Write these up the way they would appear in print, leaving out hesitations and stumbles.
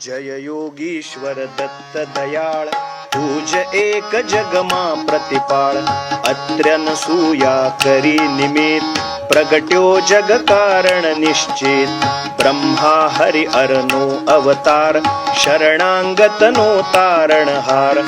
जय योगीश्वर दत्त दयाळ, तुझ एक जगमा प्रतिपाळ. अत्र्यन सूया करी निमित, प्रगट्यो जग कारण निश्चित. ब्रह्मा हरि अरनो अवतार, शरणांगतनो तारणहार.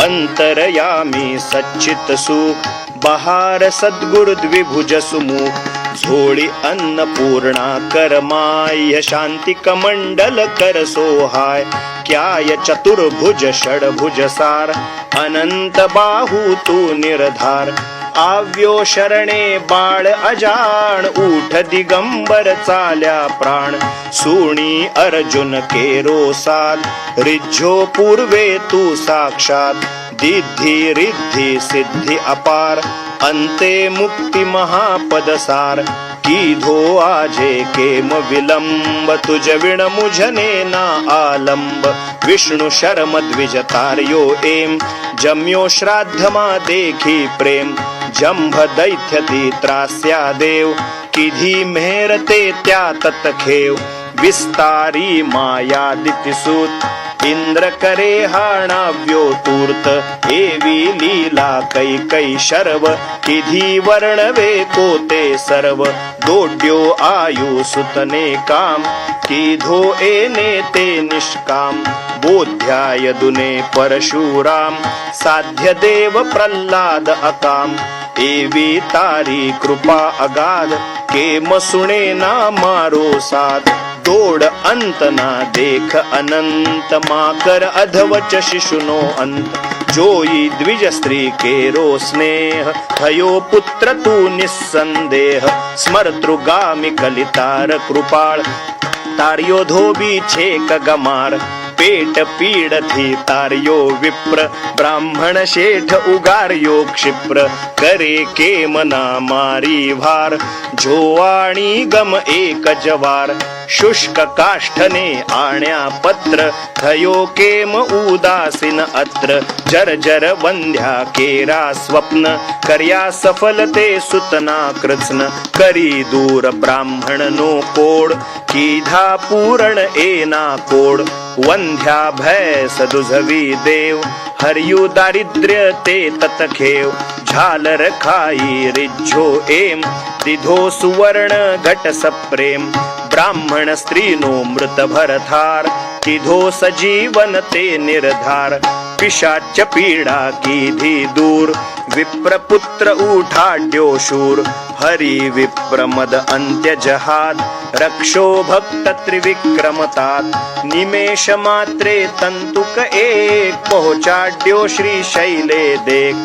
अंतरयामी सच्चित सुख, बहार सद्गुरु द्विभुज सुमुख. झोळी अन्नपूर्णा करमाय, शांती कमंडल कर सोहाय. क्याय चतुर्भुज षडभुज सार, अनंत बाहू तू निर्धार. आव्यो शरणे बाळ अजाण, उठ दिगंबर चाल्या प्राण. सुणी अर्जुन केरो साथ, रिज्झो पूर्वे तू साक्षात. दिद्धी रिद्धी सिद्धी अपार, अंते मुक्ती महापद सार. कीधो आजे केम विलंब, तुझ विण मुझने ना आलंब. विष्णु शर्म द्विज तार्यो एम, जम्यो श्राद्धमा देखी प्रेम. जंभ दैत्य त्रास्या देव, किधी मेहरते त्या ततखेव. विस्तारी माया दितिसूत, इंद्र करे हाणाव्यो तूर्त. एवी लीला कै शर्व, किधी वर्णवे कोते सर्व. दोड्यो आयु सुतने काम, किधो एने ते निष्काम. बोध्याय दुने परशुराम, साध्य देव प्रल्हाद अकाम. एवी तारी कृपा अगाध, केम सुणे ना मारो साध. तोड अंत ना देख अनंत, माकर अधवच शिशुनो अंत. जोई द्विज स्त्री केरो स्नेह, थयो पुत्र तू निस्संदेह. स्मर्तृगामी कलितार कृपाळ, तार्यो धोबी छेक गमार. पेट पीडथी तार्यो विप्र, ब्राह्मण शेठ उगार्यो क्षिप्र. करे केमना मारी भार, जोवाणी गम एक जवार. शुष्क काष्ठने आण्या पत्र, थयो केम उदासीन अत्र. जर्जर वंध्या केरा स्वप्न, कर्या सफल ते सुतना कृत्स्न. करी दूर ब्राह्मण नो कोड, कीधा पूरण एना कोड. वंध्या भय सदुझवी देव, हरियु दारिद्र्य ते ततखेव. झालर खाई रिज्झो एम, दिधो सुवर्ण घट सप्रेम. ब्राह्मण स्त्रीनो मृत भरथार, किधो सजीवन ते निर्धार. पिशाच पीडा कीधी दूर, विप्रपुत्र उठाड्यो शूर. हरी विप्र मद अंत्य जहाद, रक्षो भक्त त्रिविक्रमतात. निमेष मात्रे तंतुक एक, पहुंचाड्यो श्री शैले देख.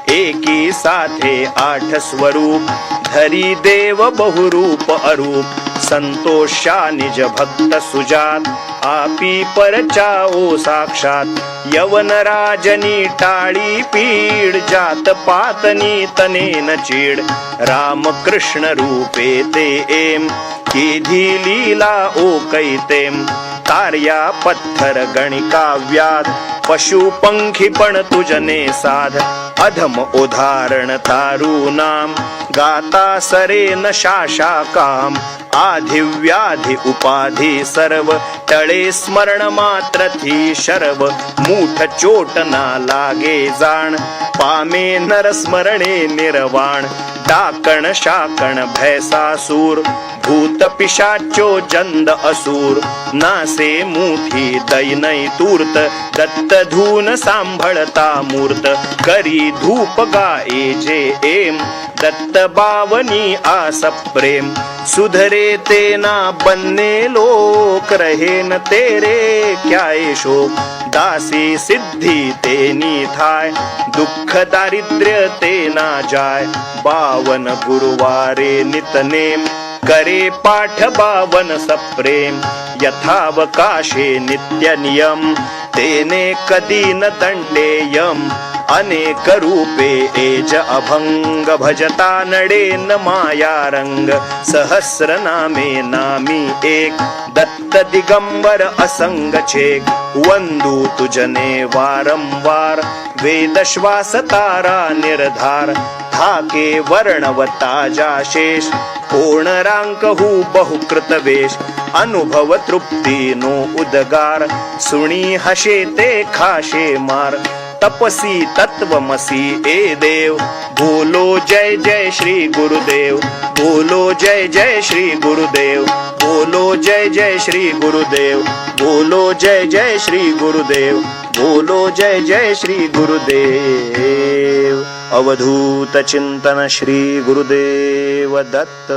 एकी साथे आठ स्वरूप, धरी देव बहुरूप अरूप. संतोषा निज भक्त सुजात, आपी परचाओ साक्षात. यवन राजनी टाळी पीड, जात पातनी तनेन चीड. राम कृष्ण रूपे ते एम, कीधी लीला ओ कैतेम. तार्या पत्थर गणिका व्याध, पशु पंखी पण तुझने साध. अधम उदाहरण तारू नाम, गाता सरे न शाशा काम. आधि व्याधि उपाधि सर्व, टळे स्मरण मात्र थी शर्व. मूठ चोट ना लागे जाण, पामे नर स्मरणे निर्वाण. डाकण शाकण भैसासूर, भूत पिशाचो जंद असुर. नासे मुठी दैनय तूर्त, दत्त धून सांभळता मूर्त. करी धूप गाये जे एम, दत्त बावनी आस प्रेम. सुधरे तेना बन्ने लोक, रहे न तेरे क्याये शोक. दासी सिद्धि तेनी थाय, दुःख दारिद्र्य तेना जाय. 52 गुरुवारे नितनेम, करे पाठ 52 सप्रेम. यथावकाशे नित्य नियम, तेने कधी न दंडेयम. अनेक रूपे एज अभंग, भजता नडे न माया रंग. सहस्र नामे नामी एक, दत्त दिगंबर असंग छेक. वंदू तुझने वारंवार, वेद श्वास तारा निर्धार. थाके वर्णवता जाशेष, कोण रांक हु बहुकृत वेश. अनुभव तृप्ती नो उदगार सुणी हशे ते खाशे मार तपसी तत्वमसी ए देव बोलो जय जय श्री गुरुदेव बोलो जय जय श्री गुरुदेव बोलो जय जय श्री गुरुदेव बोलो जय जय श्री गुरुदेव बोलो जय जय श्री गुरुदेव अवधूत चिंतन श्री गुरुदेव दत्त।